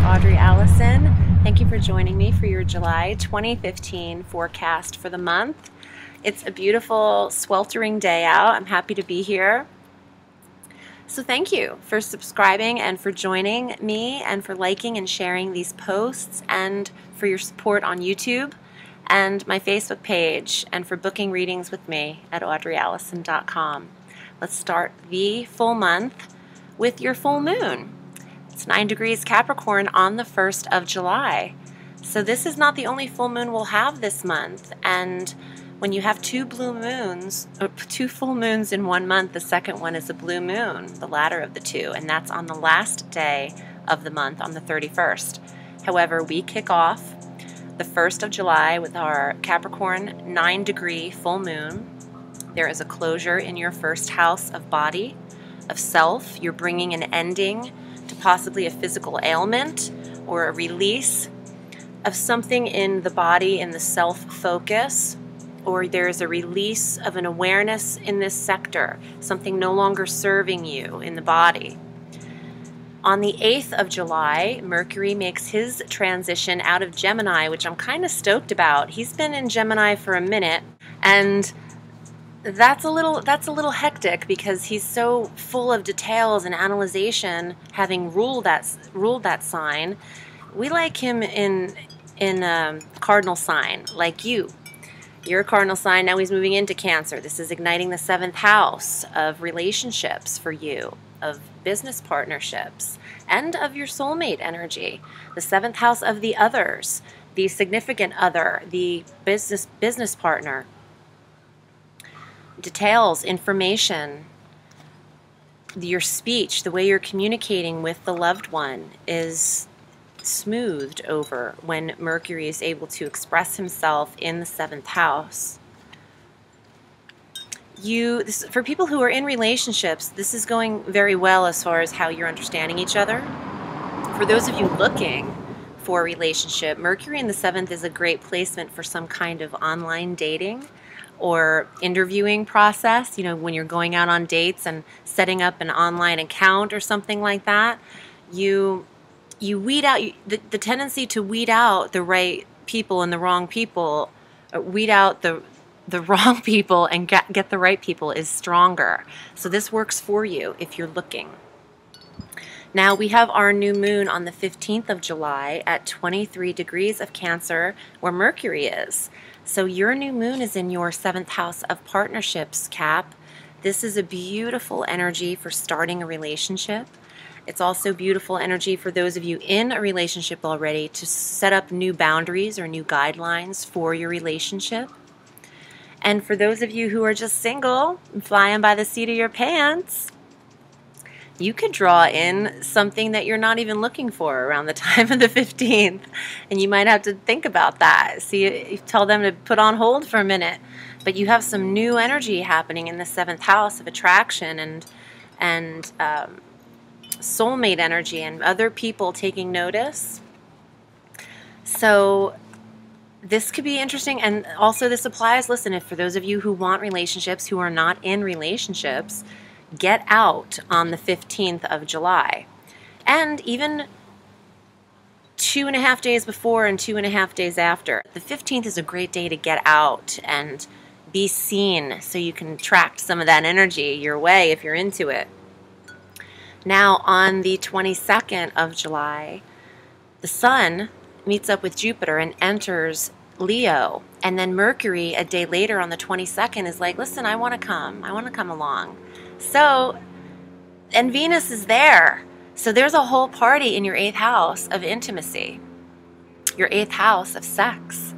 Audrey, Alison. Thank you for joining me for your July 2015 forecast for the month. It's a beautiful, sweltering day out. I'm happy to be here. So thank you for subscribing and for joining me and for liking and sharing these posts and for your support on YouTube and my Facebook page and for booking readings with me at audreyallison.com. Let's start the full month with your full moon. It's 9 degrees Capricorn on the 1st of July. So this is not the only full moon we'll have this month. And when you have two full moons in 1 month, the second one is a blue moon, the latter of the two, and that's on the last day of the month on the 31st. However, we kick off the 1st of July with our Capricorn 9-degree full moon. There is a closure in your first house of body, of self. You're bringing an ending to possibly a physical ailment or a release of something in the body, in the self-focus, or there's a release of an awareness in this sector, something no longer serving you in the body. On the 8th of July, Mercury makes his transition out of Gemini, which I'm kind of stoked about. He's been in Gemini for a minute, and that's a little hectic because he's so full of details and analyzation, having ruled that sign. We like him in cardinal sign, like you. You're a cardinal sign. Now he's moving into Cancer. This is igniting the 7th house of relationships for you, of business partnerships, and of your soulmate energy. The 7th house of the others, the significant other, the business partner. Details, information, your speech, the way you're communicating with the loved one is smoothed over when Mercury is able to express himself in the 7th house. For people who are in relationships, this is going very well as far as how you're understanding each other. For those of you looking for a relationship, Mercury in the 7th is a great placement for some kind of online dating or interviewing process, you know, when you're going out on dates and setting up an online account or something like that. You weed out, the tendency to weed out the right people and the wrong people, weed out the wrong people and get the right people is stronger. So this works for you if you're looking. Now we have our new moon on the 15th of July at 23 degrees of Cancer, where Mercury is. So your new moon is in your 7th house of partnerships, Cap. This is a beautiful energy for starting a relationship. It's also beautiful energy for those of you in a relationship already to set up new boundaries or new guidelines for your relationship. And for those of you who are just single and flying by the seat of your pants, you could draw in something that you're not even looking for around the time of the 15th. And you might have to think about that. See, you tell them to put on hold for a minute. But you have some new energy happening in the 7th house of attraction and soulmate energy and other people taking notice. So this could be interesting. And also this applies, listen, if for those of you who want relationships, who are not in relationships, get out on the 15th of July. And even 2.5 days before and 2.5 days after. The 15th is a great day to get out and be seen so you can attract some of that energy your way if you're into it. Now on the 22nd of July, the Sun meets up with Jupiter and enters Leo. And then Mercury a day later on the 22nd is like, listen, I want to come along. So, and Venus is there. So there's a whole party in your 8th house of intimacy, your 8th house of sex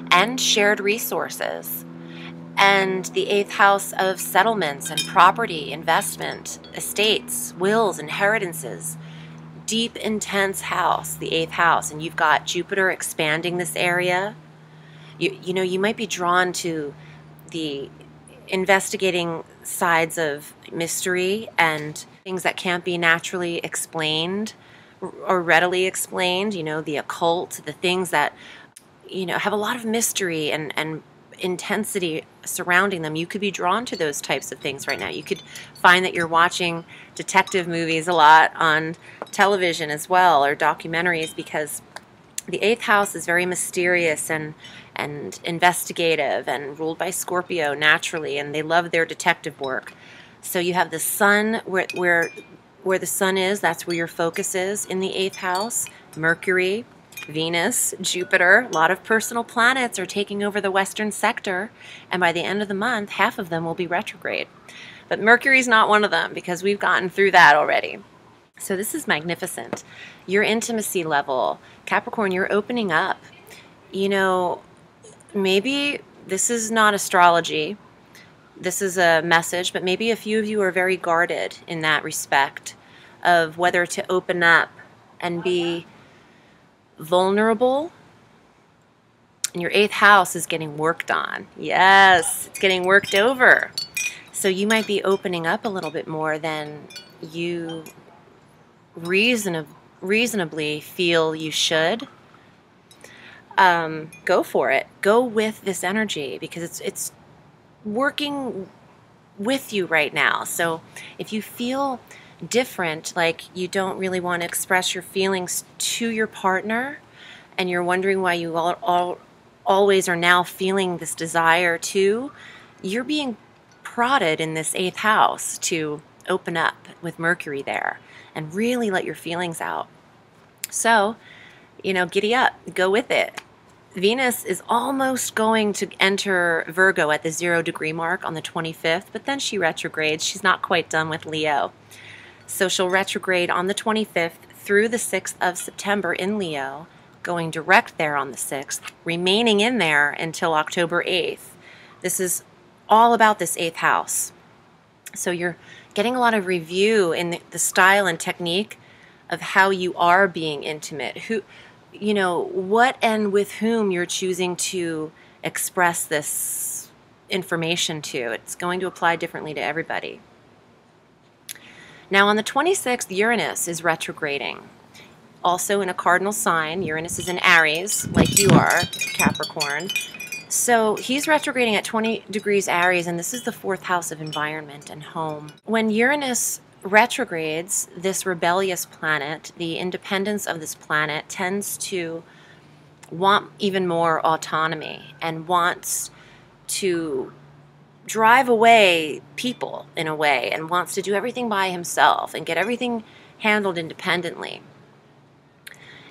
and shared resources, and the 8th house of settlements and property, investment, estates, wills, inheritances. Deep, intense house, the 8th house. And you've got Jupiter expanding this area. You know, you might be drawn to the investigating sides of mystery and things that can't be naturally explained or readily explained, you know, the occult, the things that, you know, have a lot of mystery and intensity surrounding them. You could be drawn to those types of things right now. You could find that you're watching detective movies a lot on television as well, or documentaries, because the 8th house is very mysterious and investigative and ruled by Scorpio naturally, and they love their detective work. So you have the sun, where the sun is, that's where your focus is in the 8th house. Mercury, Venus, Jupiter, a lot of personal planets are taking over the western sector, and by the end of the month, half of them will be retrograde. But Mercury's not one of them, because we've gotten through that already. So this is magnificent. Your intimacy level, Capricorn, you're opening up. You know, maybe this is not astrology. This is a message, but maybe a few of you are very guarded in that respect of whether to open up and be vulnerable. And your 8th house is getting worked on. Yes, it's getting worked over. So you might be opening up a little bit more than you reasonably feel you should. Go for it. Go with this energy, because it's working with you right now. So if you feel different, like you don't really want to express your feelings to your partner, and you're wondering why you always are now feeling this desire to, you're being prodded in this 8th house to open up with Mercury there and really let your feelings out. So, you know, giddy up, go with it. Venus is almost going to enter Virgo at the 0-degree mark on the 25th, but then she retrogrades. She's not quite done with Leo. So she'll retrograde on the 25th through the 6th of September in Leo, going direct there on the 6th, remaining in there until October 8th. This is all about this 8th house. So you're getting a lot of review in the style and technique of how you are being intimate, who, you know, what and with whom you're choosing to express this information to. It's going to apply differently to everybody. Now on the 26th, Uranus is retrograding. Also in a cardinal sign. Uranus is in Aries, like you are, Capricorn. So he's retrograding at 20 degrees Aries, and this is the 4th house of environment and home. When Uranus retrogrades, this rebellious planet, the independence of this planet tends to want even more autonomy and wants to drive away people in a way, and wants to do everything by himself and get everything handled independently.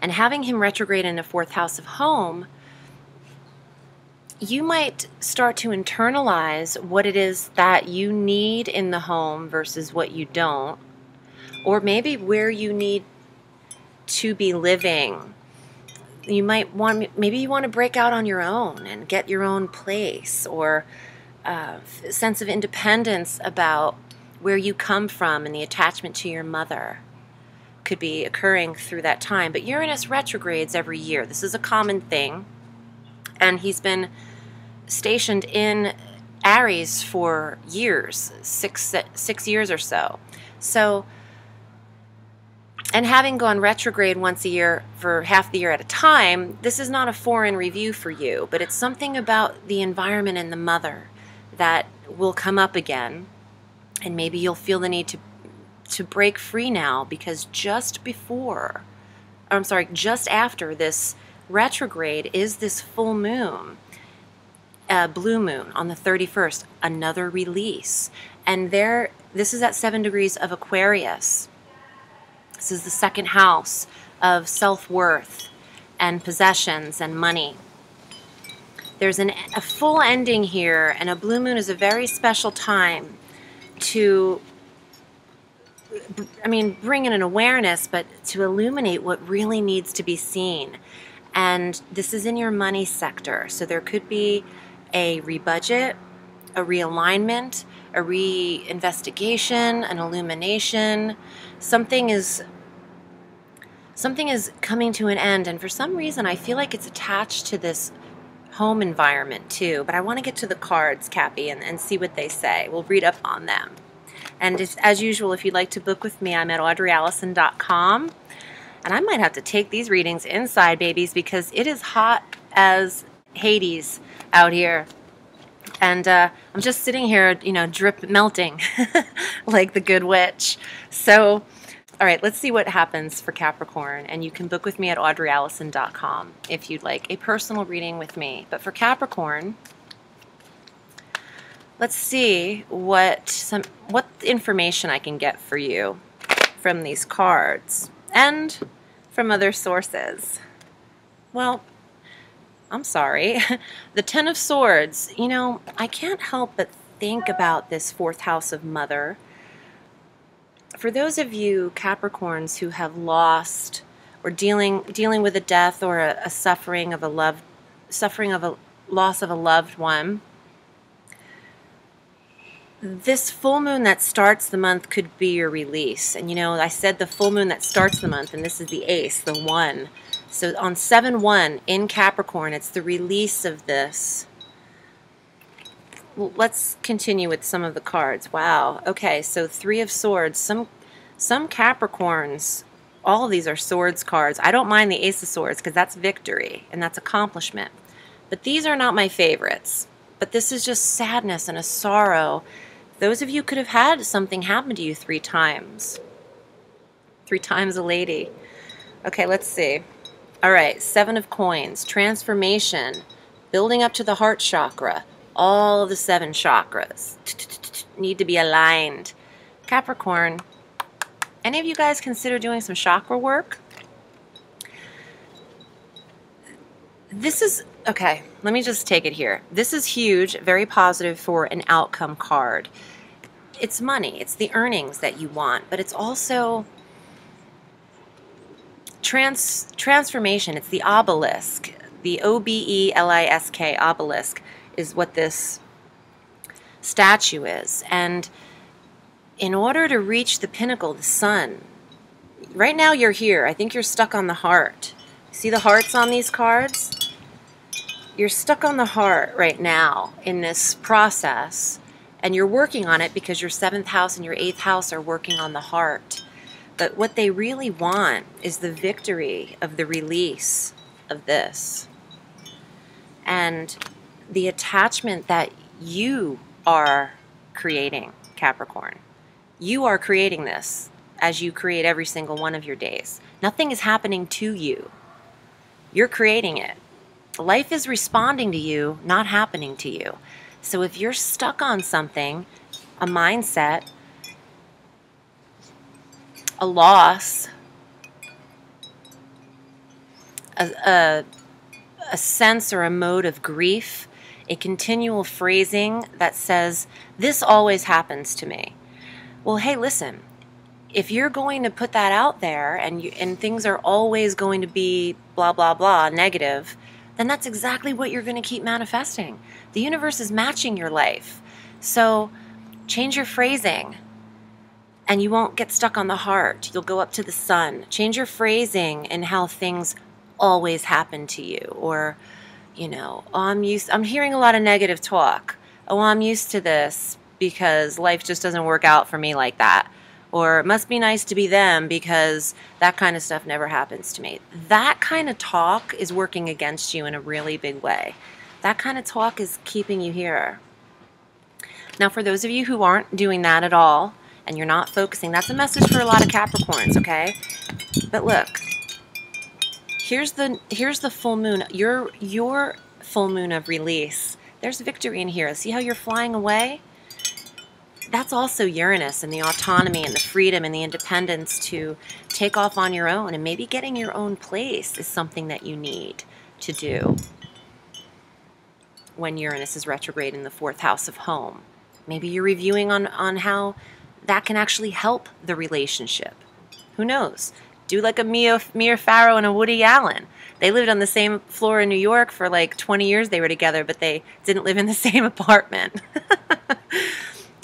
And having him retrograde in the 4th house of home, you might start to internalize what it is that you need in the home versus what you don't, or maybe where you need to be living. You might maybe you want to break out on your own and get your own place, or a sense of independence about where you come from and the attachment to your mother could be occurring through that time. But Uranus retrogrades every year. This is a common thing, and he's been stationed in Aries for years, six years or so. So, and having gone retrograde once a year for half the year at a time, this is not a foreign review for you, but it's something about the environment and the mother that will come up again, and maybe you'll feel the need to break free now, because just after this retrograde is this full moon, blue moon on the 31st, another release. And this is at 7 degrees of Aquarius. This is the 2nd house of self-worth and possessions and money. There's a full ending here, and a blue moon is a very special time to, bring in an awareness, but to illuminate what really needs to be seen. And this is in your money sector. So there could be a rebudget, a realignment, a reinvestigation, an illumination. Something is coming to an end, and for some reason I feel like it's attached to this home environment too. But I want to get to the cards, Cappy, and see what they say. We'll read up on them. And as usual, if you'd like to book with me, I'm at audreyallison.com. And I might have to take these readings inside, babies, because it is hot as Hades out here. And I'm just sitting here, you know, drip melting like the good witch. So, all right, let's see what happens for Capricorn. And you can book with me at audreyallison.com if you'd like a personal reading with me. But for Capricorn, let's see what information I can get for you from these cards and from other sources. Well, I'm sorry. The Ten of Swords, you know, I can't help but think about this fourth house of Mother. For those of you Capricorns who have lost or dealing with a death or a suffering of a loss of a loved one, this full moon that starts the month could be your release. And you know, I said the full moon that starts the month, and this is the ace, the 1. So on 7-1 in Capricorn, it's the release of this. Well, let's continue with some of the cards. Wow. Okay, so 3 of Swords. Some Capricorns, all of these are swords cards. I don't mind the Ace of Swords because that's victory and that's accomplishment. But these are not my favorites. But this is just sadness and a sorrow. Those of you could have had something happen to you 3 times. 3 times a lady. Okay, let's see. All right, 7 of Coins, transformation, building up to the heart chakra. All of the 7 chakras need to be aligned. Capricorn, any of you guys consider doing some chakra work? This is, okay, let me just take it here. This is huge, very positive for an outcome card. It's money, it's the earnings that you want, but it's also transformation. It's the obelisk. The obelisk, obelisk, is what this statue is. And in order to reach the pinnacle, the sun, right now you're here. I think you're stuck on the heart. See the hearts on these cards? You're stuck on the heart right now in this process, and you're working on it because your 7th house and your 8th house are working on the heart. But what they really want is the victory of the release of this. And the attachment that you are creating, Capricorn. You are creating this as you create every single one of your days. Nothing is happening to you. You're creating it. Life is responding to you, not happening to you. So if you're stuck on something, a mindset, a loss, a sense or a mode of grief, a continual phrasing that says, this always happens to me. Well, hey, listen, if you're going to put that out there and things are always going to be blah, blah, blah, negative, then that's exactly what you're going to keep manifesting. The universe is matching your life. So change your phrasing, and you won't get stuck on the heart. You'll go up to the sun. Change your phrasing and how things always happen to you. Or, you know, oh, I'm hearing a lot of negative talk. Oh, I'm used to this because life just doesn't work out for me like that. Or it must be nice to be them because that kind of stuff never happens to me. That kind of talk is working against you in a really big way. That kind of talk is keeping you here. Now, for those of you who aren't doing that at all, and you're not focusing, that's a message for a lot of Capricorns, okay? But look, here's the full moon, your full moon of release. There's victory in here. See how you're flying away? That's also Uranus and the autonomy and the freedom and the independence to take off on your own, and maybe getting your own place is something that you need to do when Uranus is retrograde in the 4th house of home. Maybe you're reviewing on how that can actually help the relationship. Who knows? Do like a Mia Farrow and a Woody Allen. They lived on the same floor in New York for like 20 years they were together, but they didn't live in the same apartment.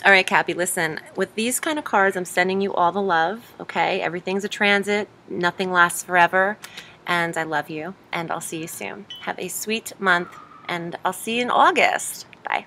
All right, Cappy, listen, with these kind of cards, I'm sending you all the love, okay? Everything's a transit. Nothing lasts forever. And I love you, and I'll see you soon. Have a sweet month, and I'll see you in August. Bye.